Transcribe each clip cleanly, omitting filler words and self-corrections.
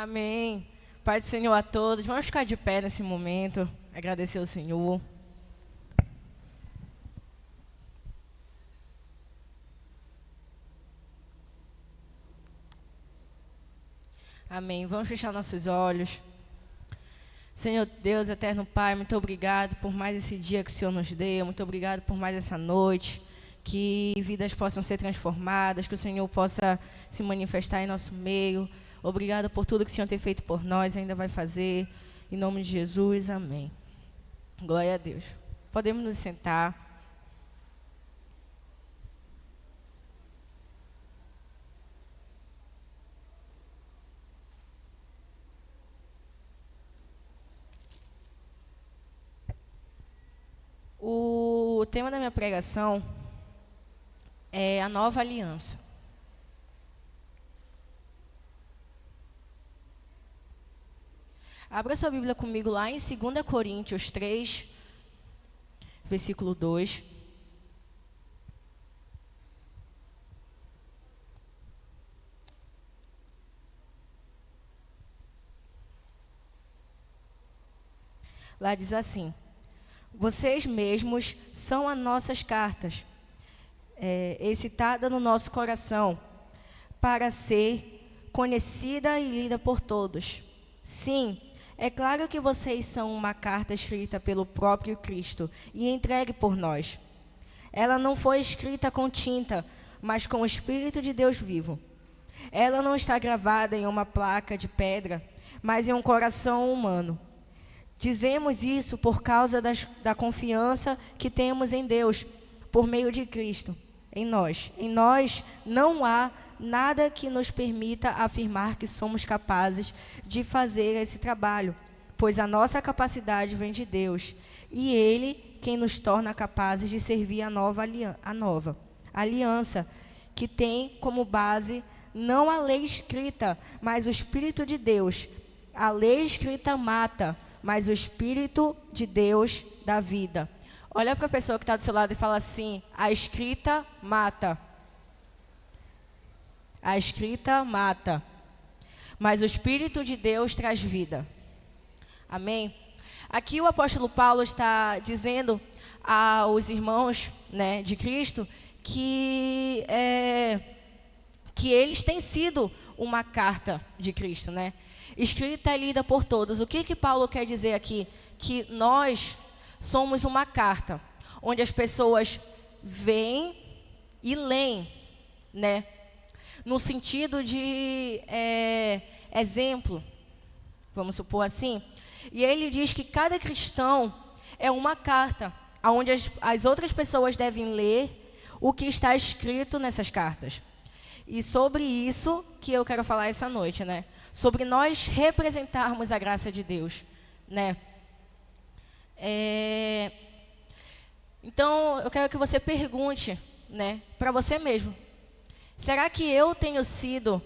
Amém. Pai do Senhor a todos. Vamos ficar de pé nesse momento. Agradecer ao Senhor. Amém. Vamos fechar nossos olhos. Senhor Deus, eterno Pai, muito obrigado por mais esse dia que o Senhor nos deu. Muito obrigado por mais essa noite. Que vidas possam ser transformadas, que o Senhor possa se manifestar em nosso meio. Obrigado por tudo que o Senhor tem feito por nós, ainda vai fazer. Em nome de Jesus, amém. Glória a Deus. Podemos nos sentar. O tema da minha pregação é a nova aliança. Abra sua Bíblia comigo lá em 2 Coríntios 3, versículo 2. Lá diz assim: vocês mesmos são as nossas cartas, excitada no nosso coração, para ser conhecida e lida por todos. Sim, é claro que vocês são uma carta escrita pelo próprio Cristo e entregue por nós. Ela não foi escrita com tinta, mas com o Espírito de Deus vivo. Ela não está gravada em uma placa de pedra, mas em um coração humano. Dizemos isso por causa da confiança que temos em Deus, por meio de Cristo, em nós. Em nós não há nada que nos permita afirmar que somos capazes de fazer esse trabalho, pois a nossa capacidade vem de Deus, e Ele quem nos torna capazes de servir a nova aliança, que tem como base não a lei escrita, mas o Espírito de Deus. A lei escrita mata, mas o Espírito de Deus dá vida. Olha para a pessoa que está do seu lado e fala assim: a escrita mata. A escrita mata, mas o Espírito de Deus traz vida. Amém? Aqui o apóstolo Paulo está dizendo aos irmãos, de Cristo que eles têm sido uma carta de Cristo, escrita e lida por todos. O que Paulo quer dizer aqui? Que nós somos uma carta, onde as pessoas veem e leem, no sentido de exemplo, vamos supor assim. E ele diz que cada cristão é uma carta, onde as outras pessoas devem ler o que está escrito nessas cartas. E sobre isso que eu quero falar essa noite, sobre nós representarmos a graça de Deus, Então, eu quero que você pergunte, para você mesmo: será que eu tenho sido,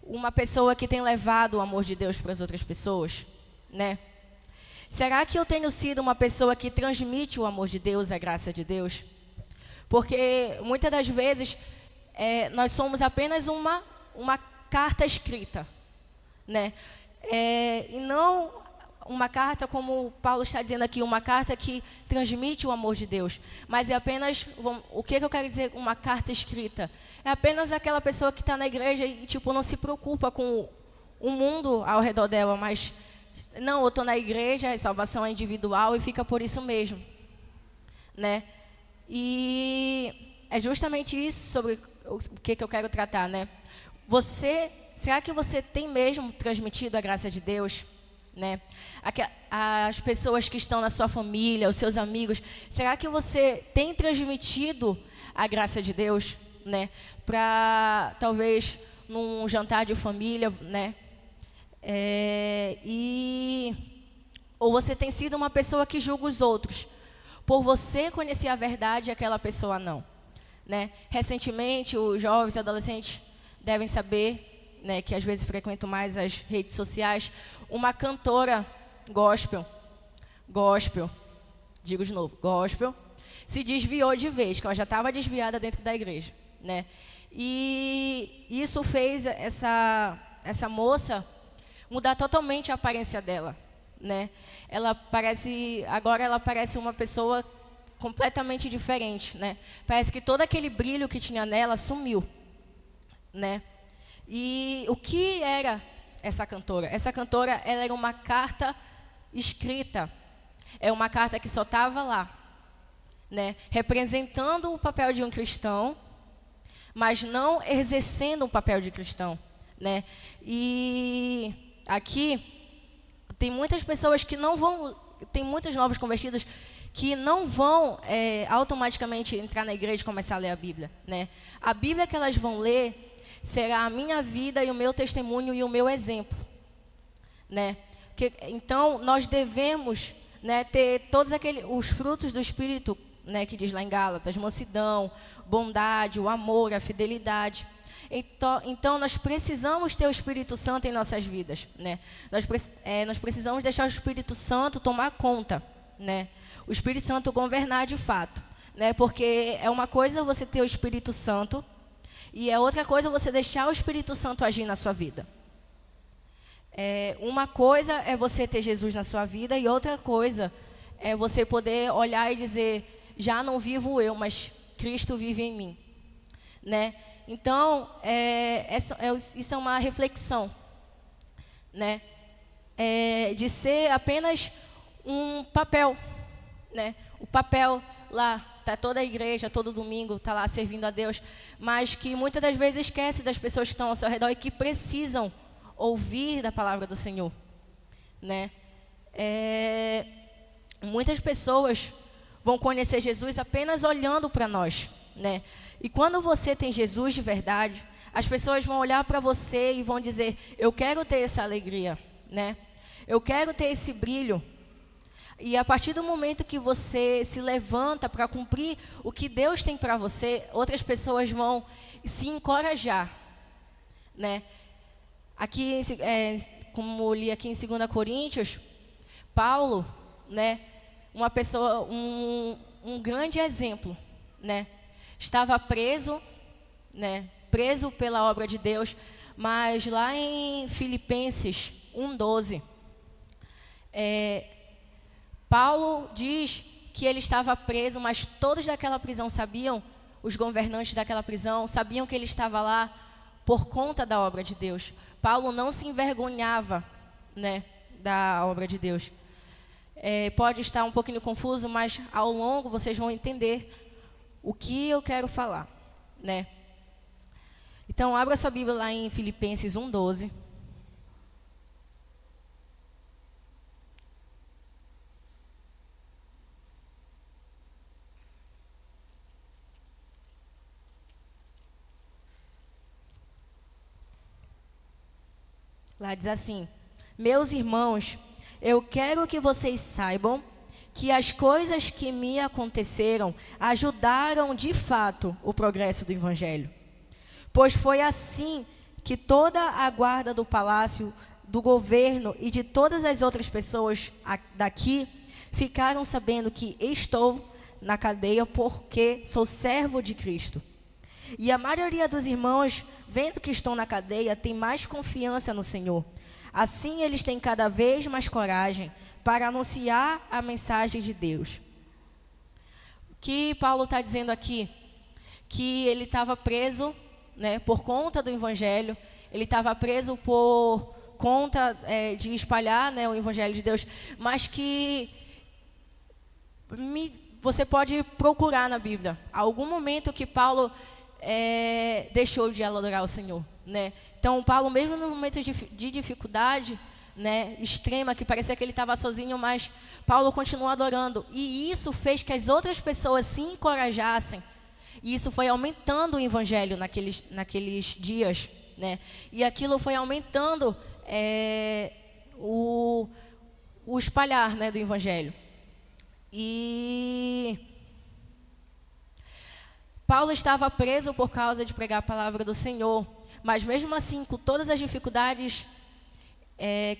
uma pessoa que tem levado o amor de Deus para as outras pessoas, Será que eu tenho sido uma pessoa que transmite o amor de Deus, a graça de Deus? Porque muitas das vezes nós somos apenas uma carta escrita, e não uma carta, como Paulo está dizendo aqui, uma carta que transmite o amor de Deus. Mas é apenas, o que eu quero dizer uma carta escrita? É apenas aquela pessoa que está na igreja e não se preocupa com o mundo ao redor dela, mas não, eu estou na igreja, a salvação é individual e fica por isso mesmo, E é justamente isso sobre o que eu quero tratar, será que você tem mesmo transmitido a graça de Deus? As pessoas que estão na sua família, os seus amigos, será que você tem transmitido a graça de Deus, para talvez num jantar de família, ou você tem sido uma pessoa que julga os outros por você conhecer a verdade e aquela pessoa não, Recentemente, os jovens e adolescentes devem saber, que às vezes frequentam mais as redes sociais, uma cantora gospel, digo de novo, gospel, se desviou de vez, que ela já estava desviada dentro da igreja, E isso fez essa moça mudar totalmente a aparência dela, né? Agora ela parece uma pessoa completamente diferente, né? Parece que todo aquele brilho que tinha nela sumiu, né? E o que era essa cantora? Essa cantora, ela era uma carta escrita. É uma carta que só estava lá, né? Representando o papel de um cristão, mas não exercendo o papel de cristão, né? E aqui tem muitas pessoas que não vão, tem muitos novos convertidos que não vão automaticamente entrar na igreja e começar a ler a Bíblia, né? A Bíblia que elas vão ler será a minha vida e o meu testemunho e o meu exemplo, né? Então nós devemos, né, ter todos os frutos do Espírito, né, que diz lá em Gálatas: mansidão, bondade, o amor, a fidelidade. Então nós precisamos ter o Espírito Santo em nossas vidas, né? Nós precisamos deixar o Espírito Santo tomar conta, né? O Espírito Santo governar de fato, né? Porque é uma coisa você ter o Espírito Santo e é outra coisa você deixar o Espírito Santo agir na sua vida. Uma coisa é você ter Jesus na sua vida e outra coisa é você poder olhar e dizer: já não vivo eu, mas Cristo vive em mim, né? Então, isso é uma reflexão, né? De ser apenas um papel, né? O papel lá, está toda a igreja, todo domingo, está lá servindo a Deus, mas que muitas das vezes esquece das pessoas que estão ao seu redor e que precisam ouvir da palavra do Senhor, né? Muitas pessoas vão conhecer Jesus apenas olhando para nós, né? E quando você tem Jesus de verdade, as pessoas vão olhar para você e vão dizer: eu quero ter essa alegria, né? Eu quero ter esse brilho. E a partir do momento que você se levanta para cumprir o que Deus tem para você, outras pessoas vão se encorajar, né? Aqui, como li aqui em 2 Coríntios, Paulo, né, uma pessoa, um grande exemplo, né? Estava preso, né, preso pela obra de Deus, mas lá em Filipenses 1:12, Paulo diz que ele estava preso, mas todos daquela prisão sabiam, os governantes daquela prisão sabiam que ele estava lá por conta da obra de Deus. Paulo não se envergonhava, né, da obra de Deus. Pode estar um pouquinho confuso, mas ao longo vocês vão entender o que eu quero falar, né? Então, abra sua Bíblia lá em Filipenses 1:12. Lá diz assim: meus irmãos, eu quero que vocês saibam que as coisas que me aconteceram ajudaram de fato o progresso do Evangelho. Pois foi assim que toda a guarda do palácio, do governo e de todas as outras pessoas daqui ficaram sabendo que estou na cadeia porque sou servo de Cristo. E a maioria dos irmãos, vendo que estou na cadeia, tem mais confiança no Senhor. Assim, eles têm cada vez mais coragem para anunciar a mensagem de Deus. O que Paulo está dizendo aqui? Que ele estava preso, né, por conta do Evangelho. Ele estava preso por conta de espalhar, né, o Evangelho de Deus. Mas que você pode procurar na Bíblia algum momento que Paulo deixou de adorar o Senhor, né? Então, Paulo, mesmo no momento de dificuldade, né, extrema, que parecia que ele estava sozinho, mas Paulo continuou adorando. E isso fez que as outras pessoas se encorajassem. E isso foi aumentando o Evangelho naqueles dias, né? E aquilo foi aumentando o espalhar, né, do Evangelho. E Paulo estava preso por causa de pregar a palavra do Senhor. Mas mesmo assim, com todas as dificuldades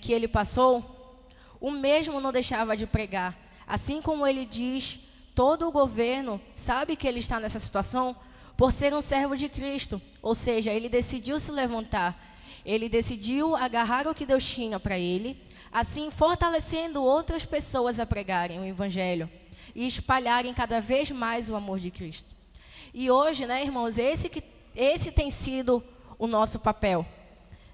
que ele passou, o mesmo não deixava de pregar. Assim como ele diz, todo o governo sabe que ele está nessa situação por ser um servo de Cristo. Ou seja, ele decidiu se levantar. Ele decidiu agarrar o que Deus tinha para ele, assim fortalecendo outras pessoas a pregarem o Evangelho e espalharem cada vez mais o amor de Cristo. E hoje, né, irmãos, esse tem sido o nosso papel,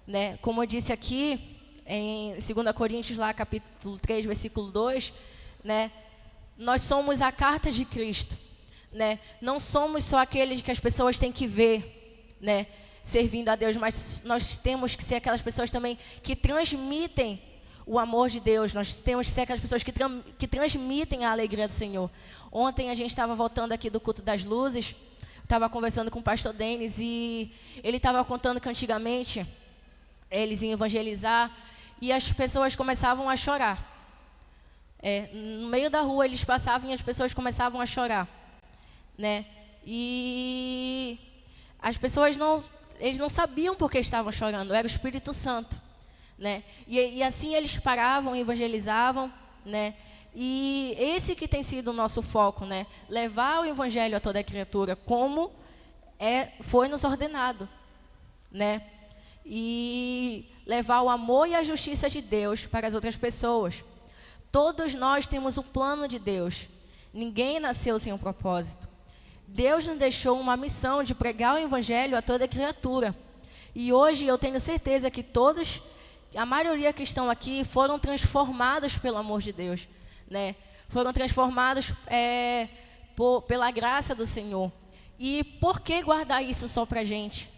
né? Como eu disse aqui, em 2 Coríntios, lá, capítulo 3, versículo 2, né? Nós somos a carta de Cristo, né? Não somos só aqueles que as pessoas têm que ver, né, servindo a Deus, mas nós temos que ser aquelas pessoas também que transmitem o amor de Deus. Nós temos que ser aquelas pessoas que transmitem a alegria do Senhor. Ontem a gente estava voltando aqui do culto das luzes, estava conversando com o pastor Denis e ele estava contando que antigamente eles iam evangelizar e as pessoas começavam a chorar. No meio da rua eles passavam e as pessoas começavam a chorar, né? E as pessoas eles não sabiam por que estavam chorando, era o Espírito Santo, né? E assim eles paravam, evangelizavam, né? E esse que tem sido o nosso foco, né? Levar o Evangelho a toda criatura, como foi nos ordenado, né? E levar o amor e a justiça de Deus para as outras pessoas. Todos nós temos um plano de Deus. Ninguém nasceu sem um propósito. Deus nos deixou uma missão de pregar o Evangelho a toda criatura. E hoje eu tenho certeza que todos, a maioria que estão aqui, foram transformados pelo amor de Deus, né? Foram transformados pela graça do Senhor. E por que guardar isso só para a gente,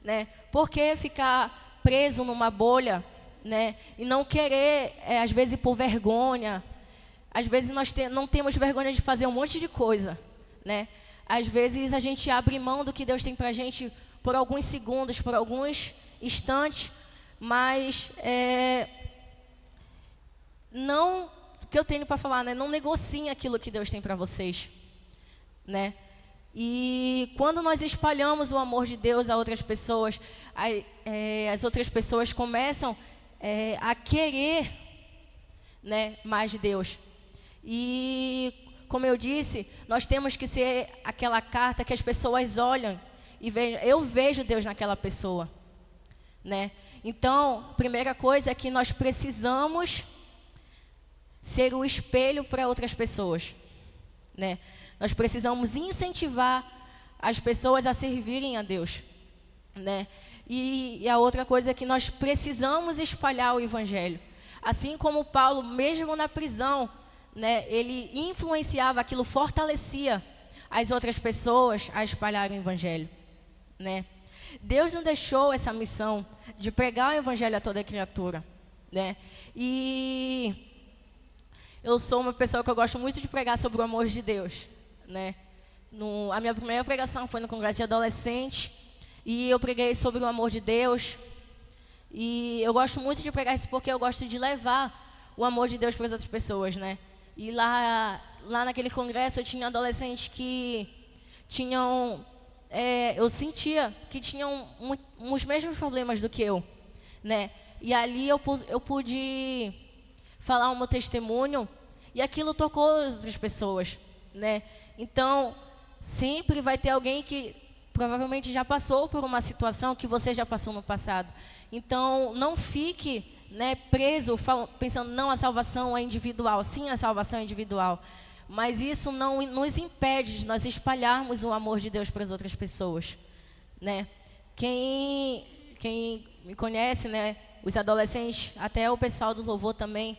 né? Por que ficar preso numa bolha, né? E não querer, às vezes por vergonha. Às vezes nós não temos vergonha de fazer um monte de coisa, né? Às vezes a gente abre mão do que Deus tem para a gente por alguns segundos, por alguns instantes, mas não, o que eu tenho para falar, né? Não negociem aquilo que Deus tem para vocês, né? E quando nós espalhamos o amor de Deus a outras pessoas, as outras pessoas começam a querer, né, mais de Deus. E, como eu disse, nós temos que ser aquela carta que as pessoas olham e vejam, eu vejo Deus naquela pessoa, né? Então, a primeira coisa é que nós precisamos ser o espelho para outras pessoas, né? Nós precisamos incentivar as pessoas a servirem a Deus, né? E a outra coisa é que nós precisamos espalhar o Evangelho. Assim como Paulo, mesmo na prisão, né, ele influenciava aquilo, fortalecia as outras pessoas a espalharem o Evangelho, né? Deus nos deixou essa missão de pregar o Evangelho a toda criatura, né? E eu sou uma pessoa que eu gosto muito de pregar sobre o amor de Deus, né? A minha primeira pregação foi no congresso de adolescente e eu preguei sobre o amor de Deus. E eu gosto muito de pregar isso porque eu gosto de levar o amor de Deus para as outras pessoas, né? E lá naquele congresso eu tinha adolescentes que tinham, eu sentia que tinham os mesmos problemas do que eu, né? E ali eu pude falar o meu testemunho e aquilo tocou as outras pessoas, né? Então, sempre vai ter alguém que provavelmente já passou por uma situação que você já passou no passado. Então, não fique, né, preso, pensando, não, a salvação é individual. Sim, a salvação é individual. Mas isso não nos impede de nós espalharmos o amor de Deus para as outras pessoas, né? Quem me conhece, né, os adolescentes, até o pessoal do louvor também,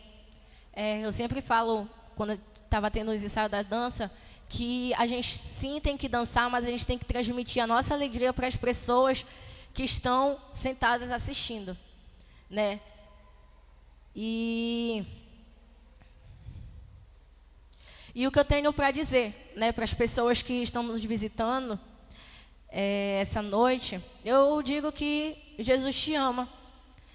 eu sempre falo, quando estava tendo os ensaios da dança, que a gente sim tem que dançar, mas a gente tem que transmitir a nossa alegria para as pessoas que estão sentadas assistindo, né? E o que eu tenho para dizer, né, para as pessoas que estão nos visitando essa noite, eu digo que Jesus te ama,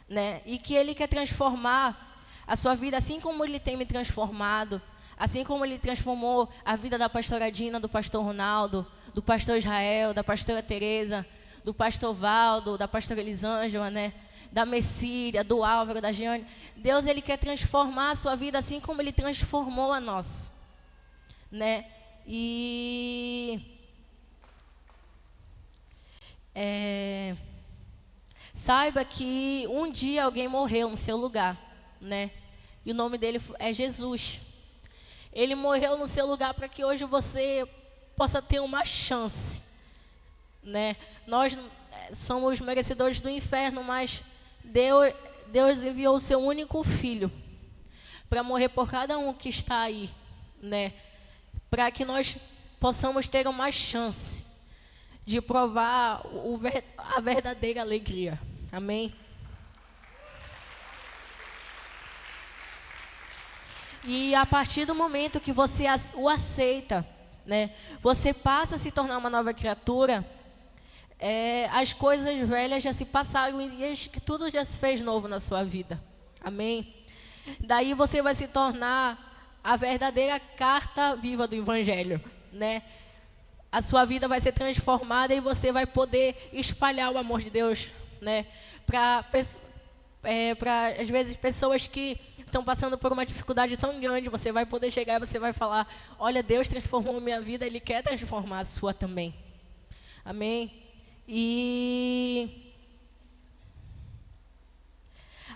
né? E que Ele quer transformar a sua vida assim como Ele tem me transformado. Assim como Ele transformou a vida da pastora Dina, do pastor Ronaldo, do pastor Israel, da pastora Tereza, do pastor Valdo, da pastora Elisângela, né? Da Messíria, do Álvaro, da Giane. Deus, Ele quer transformar a sua vida assim como Ele transformou a nossa, né? saiba que um dia alguém morreu no seu lugar, né? E o nome dele é Jesus. Ele morreu no seu lugar para que hoje você possa ter uma chance, né? Nós somos merecedores do inferno, mas Deus enviou o seu único filho para morrer por cada um que está aí, né? Para que nós possamos ter uma chance de provar a verdadeira alegria. Amém? E a partir do momento que você o aceita, né, você passa a se tornar uma nova criatura, as coisas velhas já se passaram e tudo já se fez novo na sua vida. Amém? Daí você vai se tornar a verdadeira carta viva do Evangelho, né? A sua vida vai ser transformada e você vai poder espalhar o amor de Deus, né? Para às vezes pessoas que estão passando por uma dificuldade tão grande, você vai poder chegar e você vai falar: olha, Deus transformou a minha vida, Ele quer transformar a sua também. Amém? E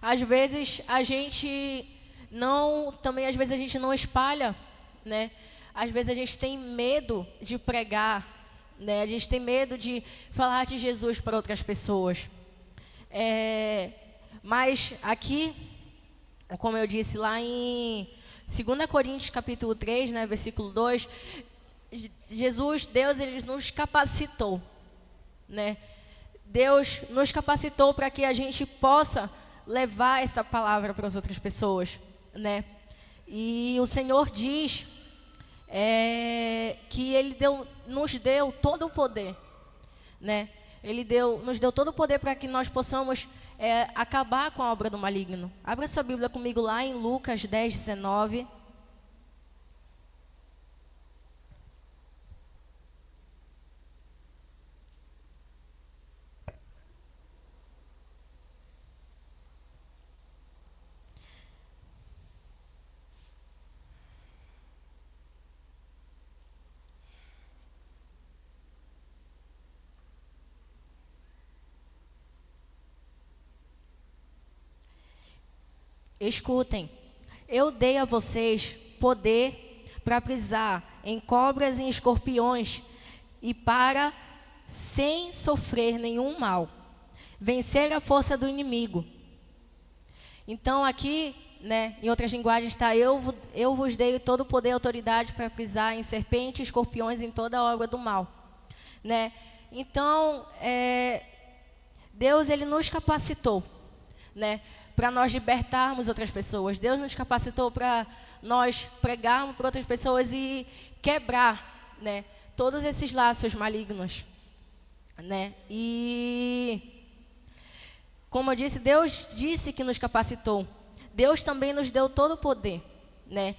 às vezes a gente não espalha, né? Às vezes a gente tem medo de pregar, né? A gente tem medo de falar de Jesus para outras pessoas. Mas aqui, como eu disse lá em 2 Coríntios capítulo 3, né, versículo 2, Deus, Ele nos capacitou, né? Deus nos capacitou para que a gente possa levar essa palavra para as outras pessoas, né? E o Senhor diz que Ele nos deu todo o poder, né? Nos deu todo o poder para que nós possamos acabar com a obra do maligno. Abra sua Bíblia comigo lá em Lucas 10, 19. Escutem, eu dei a vocês poder para pisar em cobras e em escorpiões e para, sem sofrer nenhum mal, vencer a força do inimigo. Então aqui, né, em outras linguagens está: eu vos dei todo o poder e autoridade para pisar em serpentes e escorpiões em toda a obra do mal, né? Então, Deus, Ele nos capacitou, né, para nós libertarmos outras pessoas. Deus nos capacitou para nós pregarmos para outras pessoas e quebrar, né, todos esses laços malignos, né? E, como eu disse, Deus disse que nos capacitou. Deus também nos deu todo o poder, né?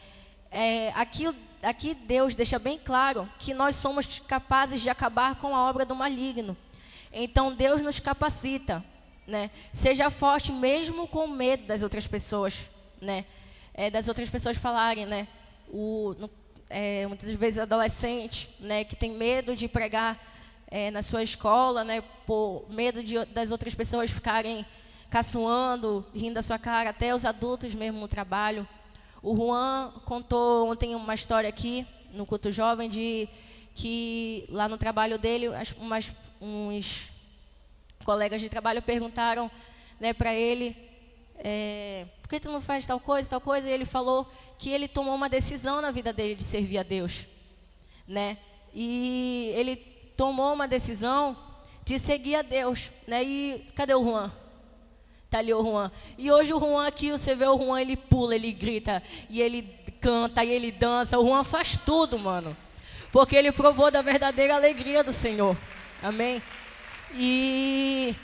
Aqui Deus deixa bem claro que nós somos capazes de acabar com a obra do maligno. Então Deus nos capacita, né? Seja forte mesmo com medo das outras pessoas, né? Das outras pessoas falarem, né? Muitas vezes adolescente, né, que tem medo de pregar na sua escola, né, por medo das outras pessoas ficarem caçoando, rindo da sua cara, até os adultos mesmo no trabalho. O Juan contou ontem uma história aqui no culto jovem de que lá no trabalho dele uns colegas de trabalho perguntaram, né, para ele, por que tu não faz tal coisa, e ele falou que ele tomou uma decisão na vida dele de servir a Deus, né? E ele tomou uma decisão de seguir a Deus, né? E cadê o Juan? Tá ali o Juan. E hoje o Juan aqui, você vê o Juan, ele pula, ele grita, e ele canta, e ele dança. O Juan faz tudo, mano, porque ele provou da verdadeira alegria do Senhor. Amém? E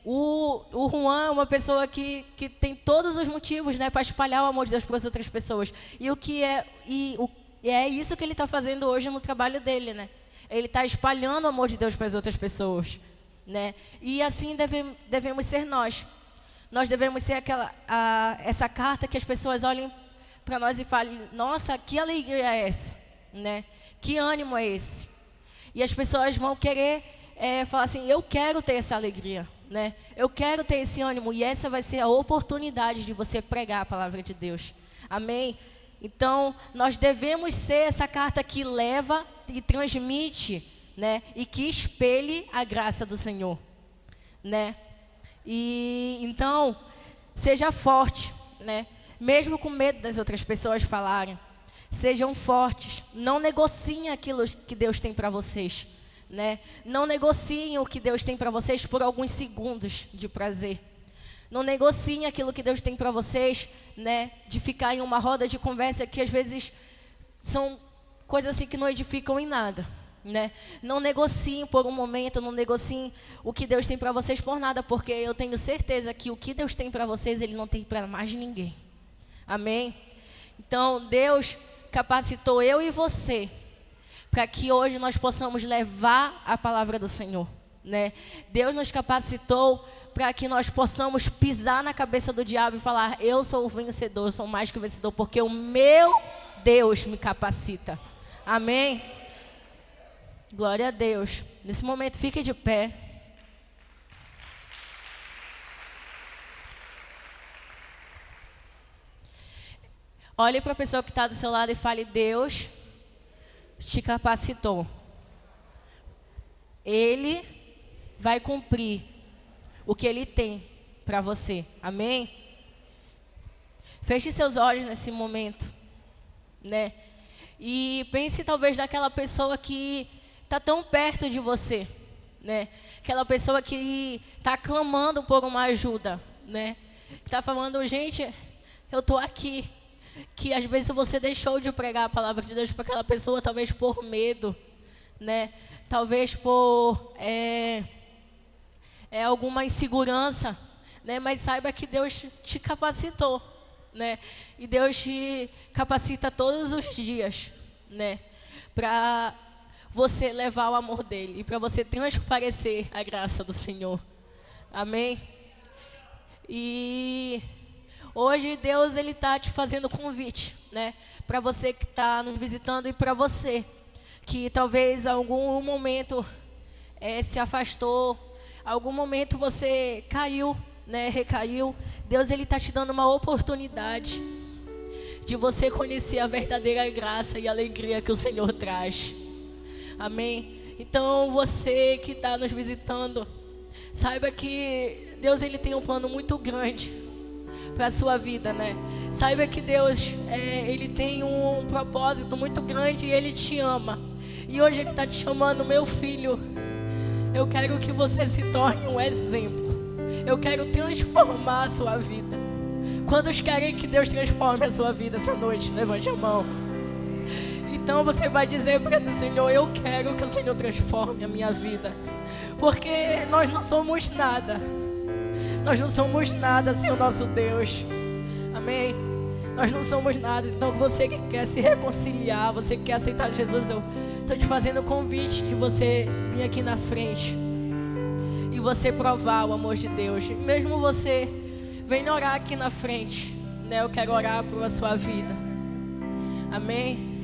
o Juan é uma pessoa que tem todos os motivos, né, para espalhar o amor de Deus para as outras pessoas. E é isso que ele está fazendo hoje no trabalho dele, né? Ele está espalhando o amor de Deus para as outras pessoas, né? E assim devemos ser nós. Nós devemos ser essa carta que as pessoas olhem para nós e falem: nossa, que alegria é essa, né? Que ânimo é esse? E as pessoas vão querer falar assim, eu quero ter essa alegria, né? Eu quero ter esse ânimo, e essa vai ser a oportunidade de você pregar a palavra de Deus. Amém? Então, nós devemos ser essa carta que leva e transmite, né? E que espelhe a graça do Senhor, né? E então, seja forte, né? Mesmo com medo das outras pessoas falarem, sejam fortes. Não negociem aquilo que Deus tem para vocês, né? Não negociem o que Deus tem para vocês por alguns segundos de prazer. Não negociem aquilo que Deus tem para vocês, né? De ficar em uma roda de conversa que às vezes são coisas assim que não edificam em nada, né? Não negociem por um momento, não negociem o que Deus tem para vocês por nada, porque eu tenho certeza que o que Deus tem para vocês, Ele não tem para mais ninguém. Amém? Então, Deus capacitou eu e você para que hoje nós possamos levar a palavra do Senhor, né? Deus nos capacitou para que nós possamos pisar na cabeça do diabo e falar, eu sou o vencedor, eu sou mais que o vencedor, porque o meu Deus me capacita. Amém? Glória a Deus. Nesse momento, fique de pé. Olhe para a pessoa que está do seu lado e fale, Deus te capacitou. Ele vai cumprir o que Ele tem para você. Amém? Feche seus olhos nesse momento, né? E pense talvez naquela pessoa que está tão perto de você, né? Aquela pessoa que está clamando por uma ajuda, né? Está falando, gente, eu estou aqui. Que às vezes você deixou de pregar a palavra de Deus para aquela pessoa, talvez por medo, né? Talvez por alguma insegurança, né? Mas saiba que Deus te capacitou, né? E Deus te capacita todos os dias, né? Para você levar o amor dele e para você transparecer a graça do Senhor. Amém? E hoje Deus ele está te fazendo convite, né? Para você que está nos visitando e para você que talvez em algum momento se afastou, algum momento você caiu, né? Recaiu. Deus ele está te dando uma oportunidade de você conhecer a verdadeira graça e alegria que o Senhor traz. Amém? Então você que está nos visitando, saiba que Deus ele tem um plano muito grande para a sua vida, né? Saiba que Deus, Ele tem um propósito muito grande e Ele te ama. E hoje Ele está te chamando, meu filho, eu quero que você se torne um exemplo. Eu quero transformar a sua vida. Quantos querem que Deus transforme a sua vida essa noite? Levante a mão. Então você vai dizer para o Senhor, eu quero que o Senhor transforme a minha vida. Porque nós não somos nada. Nós não somos nada sem o nosso Deus. Amém? Nós não somos nada. Então você que quer se reconciliar, você que quer aceitar Jesus, eu estou te fazendo o convite de você vir aqui na frente e você provar o amor de Deus. Mesmo você venha orar aqui na frente, né? Eu quero orar pela sua vida. Amém?